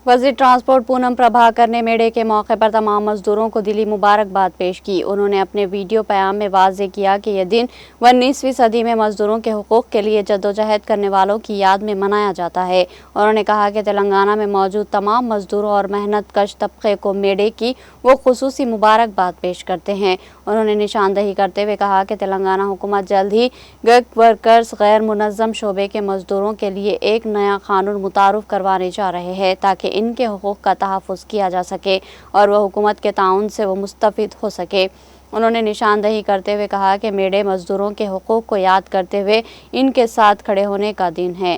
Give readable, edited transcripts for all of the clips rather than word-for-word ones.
वज़ीर ट्रांसपोर्ट पूनम प्रभाकर ने मेले के मौके पर तमाम मजदूरों को दिली मुबारकबाद पेश की। उन्होंने अपने वीडियो बयान में वाज़ेह किया कि यह दिन 19वीं सदी में मजदूरों के हुकूक के लिए जद्दोजहद करने वालों की याद में मनाया जाता है। उन्होंने कहा कि तेलंगाना में मौजूद तमाम मजदूरों और मेहनत कश तबके को मेले की वो खुसूसी मुबारकबाद पेश करते हैं। उन्होंने निशानदही करते हुए कहा कि तेलंगाना हुकूमत जल्द ही गिग वर्कर्स गैर मुनज़्ज़म शोबे के मजदूरों के लिए एक नया कानून मुतारुफ करवाने जा रहे हैं ताकि इनके हुकूक का तहफ़्फ़ुज़ किया जा सके और वह हुकूमत के ताउन से वो मुस्तफ़िद हो सके। उन्होंने निशानदही करते हुए कहा कि मेले मजदूरों के हुकूक को याद करते हुए इनके साथ खड़े होने का दिन है।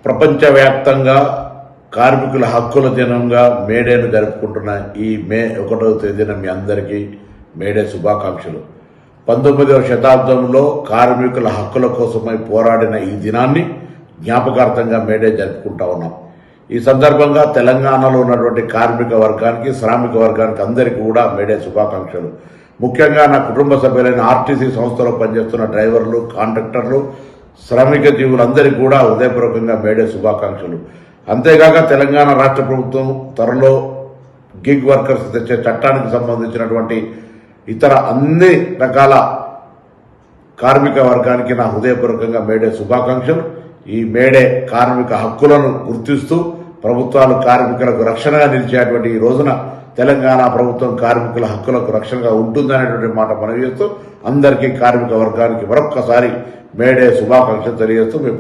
ప్రపంచవ్యాప్తంగా కార్మికుల హక్కుల దినంగా మేడేను జరుపుకుంటున్న ఈ మే 1వ తేదీన మీ అందరికీ మేడే శుభాకాంక్షలు। 19వ శతాబ్దంలో కార్మికుల హక్కుల కోసమై పోరాడిన ఈ దినాన్ని జ్ఞాపకార్థంగా మేడే జరుపుకుంటా ఉన్నాం। ఈ సందర్భంగా తెలంగాణలో ఉన్నటువంటి కార్మిక వర్గానికి శ్రామిక వర్గానికి అందరికీ కూడా మేడే శుభాకాంక్షలు। ముఖ్యంగా నా కుటుంబ సభ్యులైన ఆర్టీసీ సంస్థలో పనిచేస్తున్న డ్రైవర్లు కాంట్రాక్టర్లు శ్రామిక జీవులందరికీ కూడా హృదయపూర్వకంగా మేడే శుభాకాంక్షలు। అంతేగాక తెలంగాణ రాష్ట్ర ప్రభుత్వం త్వరలో గిగ్ వర్కర్స్ తెచ్చే చట్టానికి సంబంధించినటువంటి ఇతర అన్ని రకాల కార్మిక వర్గానికి నా హృదయపూర్వకంగా మేడే శుభాకాంక్షలు। ఈ మేడే కార్మిక హక్కులను గుర్తిస్తూ ప్రభుత్వాలు కార్మికులకు రక్షణగా నిలిచేటువంటి ఈ రోజున తెలంగాణ ప్రభుత్వం కార్మికుల హక్కులకు రక్షణగా ఉంటుందనేటువంటి మాట మనవి చేస్తూ అందరికీ కార్మిక వర్గానికి మరొక్కసారి మేడే శుభాకాంక్షలు తెలియజేస్తూ మీ